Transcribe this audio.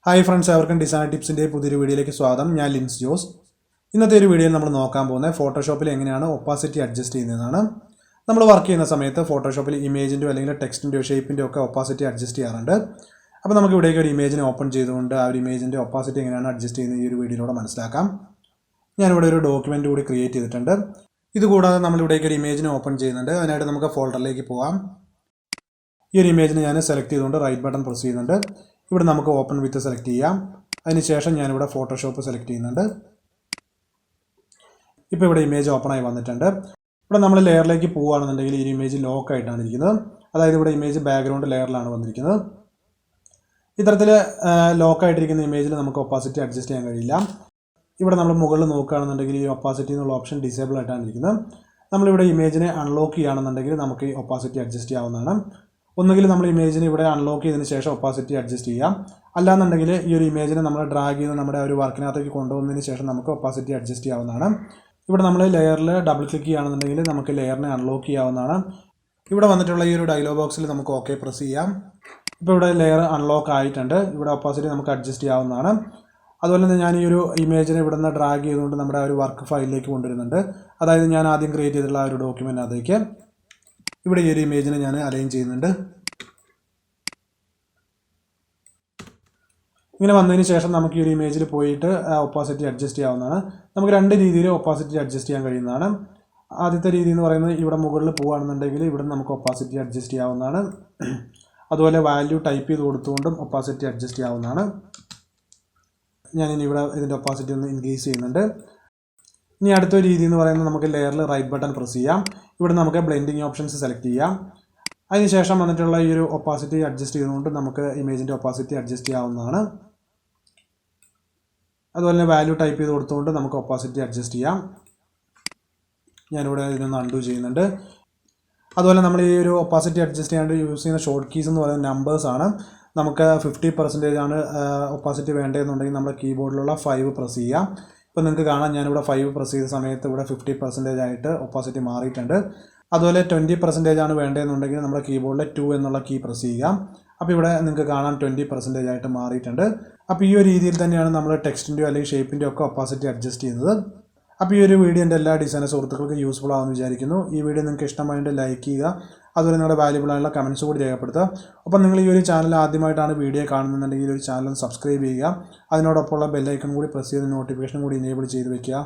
Hi friends, അവർക്കും design ടിപ്സിൻ്റെ പുതിയൊരു വീഡിയോയിലേക്ക് സ്വാഗതം. ഞാൻ ലിൻസ് ജോസ്. ഇന്നത്തെ ഒരു വീഡിയോയിൽ നമ്മൾ നോക്കാൻ പോകുന്നത് ഫോട്ടോഷോപ്പിൽ എങ്ങനെയാണ് ഒപ്പാസിറ്റി അഡ്ജസ്റ്റ് ചെയ്യുന്നതാണ്. നമ്മൾ വർക്ക് ചെയ്യുന്ന സമയത്ത് ഫോട്ടോഷോപ്പിൽ ഇമേജിൻ്റെയോ അല്ലെങ്കിൽ ടെക്സ്റ്റിൻ്റെയോ ഷേപ്പിൻ്റെയോ ഒക്കെ ഒപ്പാസിറ്റി അഡ്ജസ്റ്റ് ചെയ്യാറുണ്ട്. അപ്പോൾ നമുക്ക് ഇവിടേക്ക് ഒരു ഇമേജിനെ ഓപ്പൺ ചെയ്തുകൊണ്ട് ആ ഒരു ഇമേജിൻ്റെ ഒപ്പാസിറ്റി എങ്ങനെയാണ് അഡ്ജസ്റ്റ് ചെയ്യുന്നത് ഈ ഒരു വീഡിയോയിലൂടെ മനസ്സിലാക്കാം. ഞാനിവിടെ ഒരു ഡോക്യുമെൻ്റ് കൂടി ക്രിയേറ്റ് ചെയ്തിട്ടുണ്ട്. ഇതുകൂടാതെ നമ്മളിവിടേക്ക് ഒരു ഇമേജിനെ ഓപ്പൺ ചെയ്യുന്നുണ്ട്. അതിനായിട്ട് നമുക്ക് ഫോൾഡറിലേക്ക് പോകാം. ഈ ഒരു ഇമേജിനെ ഞാൻ സെലക്ട് ചെയ്തുകൊണ്ട് റൈറ്റ് ബട്ടൺ പ്രസ് ചെയ്യുന്നുണ്ട്. ഇവിടെ നമുക്ക് ഓപ്പൺ വിത്ത് സെലക്ട് ചെയ്യാം. അതിനുശേഷം ഞാനിവിടെ ഫോട്ടോഷോപ്പ് സെലക്ട് ചെയ്യുന്നുണ്ട്. ഇപ്പോൾ ഇവിടെ ഇമേജ് ഓപ്പണായി വന്നിട്ടുണ്ട്. ഇവിടെ നമ്മൾ ലെയറിലേക്ക് പോവുകയാണെന്നുണ്ടെങ്കിൽ ഈ ഇമേജ് ലോക്ക് ആയിട്ടാണ് ഇരിക്കുന്നത്. അതായത് ഇവിടെ ഇമേജ് ബാക്ക്ഗ്രൗണ്ട് ലെയറിലാണ് വന്നിരിക്കുന്നത്. ഇത്തരത്തിൽ ലോക്കായിട്ടിരിക്കുന്ന ഇമേജിൽ നമുക്ക് ഒപ്പാസിറ്റി അഡ്ജസ്റ്റ് ചെയ്യാൻ കഴിയില്ല. ഇവിടെ നമ്മൾ മുകളിൽ നോക്കുകയാണെന്നുണ്ടെങ്കിൽ ഈ ഒപ്പാസിറ്റി എന്നുള്ള ഓപ്ഷൻ ഡിസേബിൾ ആയിട്ടാണ് ഇരിക്കുന്നത്. നമ്മളിവിടെ ഇമേജിനെ അൺലോക്ക് ചെയ്യുകയാണെന്നുണ്ടെങ്കിൽ നമുക്ക് ഈ ഒപ്പാസിറ്റി അഡ്ജസ്റ്റ് ചെയ്യാവുന്നതാണ്. ഒന്നുകിൽ നമ്മൾ ഇമേജിനെ ഇവിടെ അൺലോക്ക് ചെയ്തതിന് ശേഷം ഒപ്പാസിറ്റി അഡ്ജസ്റ്റ് ചെയ്യാം. അല്ലാന്നുണ്ടെങ്കിൽ ഈ ഒരു ഇമേജിനെ നമ്മൾ ഡ്രാഗ് ചെയ്ത് നമ്മുടെ ഒരു വർക്കിനകത്തേക്ക് കൊണ്ടുവന്നതിന് ശേഷം നമുക്ക് ഒപ്പാസിറ്റി അഡ്ജസ്റ്റ് ചെയ്യാവുന്നതാണ്. ഇവിടെ നമ്മൾ ലെയറിൽ ഡബിൾ ക്ലിക്ക് ചെയ്യുകയാണെന്നുണ്ടെങ്കിൽ നമുക്ക് ലെയറിനെ അൺലോക്ക് ചെയ്യാവുന്നതാണ്. ഇവിടെ വന്നിട്ടുള്ള ഈ ഒരു ഡയലോഗ് ബോക്സിൽ നമുക്ക് ഓക്കെ പ്രസ് ചെയ്യാം. ഇപ്പോൾ ഇവിടെ ലെയർ അൺലോക്ക് ആയിട്ടുണ്ട്. ഇവിടെ ഒപ്പാസിറ്റി നമുക്ക് അഡ്ജസ്റ്റ് ചെയ്യാവുന്നതാണ്. അതുപോലെ തന്നെ ഞാൻ ഈ ഒരു ഇമേജിനെ ഇവിടെ നിന്ന് ഡ്രാഗ് ചെയ്തുകൊണ്ട് നമ്മുടെ ഒരു വർക്ക് ഫയലിലേക്ക് കൊണ്ടുവരുന്നുണ്ട്. അതായത് ഞാൻ ആദ്യം ക്രിയേറ്റ് ചെയ്തിട്ടുള്ള ആ ഒരു ഡോക്യുമെൻറ്റിനകത്തേക്ക് ഇവിടെ ഈ ഒരു ഇമേജിനെ ഞാൻ അലൈൻ ചെയ്യുന്നുണ്ട്. ഇങ്ങനെ വന്നതിന് ശേഷം നമുക്ക് ഈ ഒരു ഇമേജിൽ പോയിട്ട് ഒപ്പാസിറ്റി അഡ്ജസ്റ്റ് ചെയ്യാവുന്നതാണ്. നമുക്ക് രണ്ട് രീതിയിൽ ഒപ്പാസിറ്റി അഡ്ജസ്റ്റ് ചെയ്യാൻ കഴിയുന്നതാണ്. ആദ്യത്തെ രീതി എന്ന് പറയുന്നത് ഇവിടെ മുകളിൽ പോകുകയാണെന്നുണ്ടെങ്കിൽ ഇവിടെ നമുക്ക് ഒപ്പാസിറ്റി അഡ്ജസ്റ്റ് ചെയ്യാവുന്നതാണ്. അതുപോലെ വാല്യൂ ടൈപ്പ് ചെയ്ത് കൊടുത്തുകൊണ്ടും ഒപ്പാസിറ്റി അഡ്ജസ്റ്റ് ചെയ്യാവുന്നതാണ്. ഞാനിനി ഇവിടെ ഇതിൻ്റെ ഒപ്പാസിറ്റി ഒന്ന് ഇൻക്രീസ് ചെയ്യുന്നുണ്ട്. ഇനി അടുത്ത രീതി എന്ന് പറയുന്നത് നമുക്ക് ലെയറിൽ റൈറ്റ് ബട്ടൺ പ്രസ് ചെയ്യാം. ഇവിടെ നമുക്ക് ബ്ലെൻഡിങ് ഓപ്ഷൻസ് സെലക്ട് ചെയ്യാം. അതിനുശേഷം വന്നിട്ടുള്ള ഈ ഒരു ഒപ്പാസിറ്റി അഡ്ജസ്റ്റ് ചെയ്തുകൊണ്ട് നമുക്ക് ഇമേജിൻ്റെ ഒപ്പാസിറ്റി അഡ്ജസ്റ്റ് ചെയ്യാവുന്നതാണ്. അതുപോലെ തന്നെ വാല്യൂ ടൈപ്പ് ചെയ്ത് കൊടുത്തുകൊണ്ട് നമുക്ക് ഒപ്പാസിറ്റി അഡ്ജസ്റ്റ് ചെയ്യാം. ഞാനിവിടെ ഇതിനൊന്ന് അൺഡു ചെയ്യുന്നുണ്ട്. അതുപോലെ നമ്മൾ ഈ ഒരു ഒപ്പാസിറ്റി അഡ്ജസ്റ്റ് ചെയ്യാണ്ട് യൂസ് ചെയ്യുന്ന ഷോർട്ട് കീസ് എന്ന് പറയുന്ന നമ്പേഴ്സാണ്. നമുക്ക് 50% ആണ് ഒപ്പാസിറ്റി വേണ്ടതെന്നുണ്ടെങ്കിൽ നമ്മുടെ കീബോർഡിലുള്ള 5 പ്രസ് ചെയ്യാം. ഇപ്പോൾ നിങ്ങൾക്ക് കാണാം, ഞാനിവിടെ 5 പ്രസ് ചെയ്ത സമയത്ത് ഇവിടെ 50% ആയിട്ട് ഒപ്പാസിറ്റി മാറിയിട്ടുണ്ട്. അതുപോലെ 20% ആണ് വേണ്ടതെന്നുണ്ടെങ്കിൽ നമ്മുടെ കീബോർഡിലെ 2 എന്നുള്ള കീ പ്രസ് ചെയ്യുക. അപ്പോൾ ഇവിടെ നിങ്ങൾക്ക് കാണാൻ 20% ആയിട്ട് മാറിയിട്ടുണ്ട്. അപ്പോൾ ഈ ഒരു രീതിയിൽ തന്നെയാണ് നമ്മൾ ടെക്സ്റ്റിൻ്റെയോ അല്ലെങ്കിൽ ഷേപ്പിൻ്റെയോ ഒക്കെ ഒപ്പാസിറ്റി അഡ്ജസ്റ്റ് ചെയ്യുന്നത്. അപ്പോൾ ഈ ഒരു വീഡിയോ എൻ്റെ എല്ലാ ഡിസൈനർ സുഹൃത്തുക്കൾക്കും യൂസ്ഫുൾ ആവുമെന്ന് വിചാരിക്കുന്നു. ഈ വീഡിയോ നിങ്ങൾക്ക് ഇഷ്ടമായിട്ട് ലൈക്ക് ചെയ്യുക. അതുപോലെ നിങ്ങളുടെ വാല്യുബിൾ ആയിട്ടുള്ള കമൻറ്റ്സ് കൂടി രേഖപ്പെടുത്തുക. അപ്പം നിങ്ങൾ ഈ ഒരു ചാനൽ ആദ്യമായിട്ടാണ് വീഡിയോ കാണുന്നുണ്ടെങ്കിൽ ഈ ഒരു ചാനൽ സബ്സ്ക്രൈബ് ചെയ്യുക. അതിനോടൊപ്പമുള്ള ബെല്ലൈക്കൺ കൂടി പ്രസ് ചെയ്ത് നോട്ടിഫിക്കേഷൻ കൂടി എനേബിൾ ചെയ്ത് വയ്ക്കുക.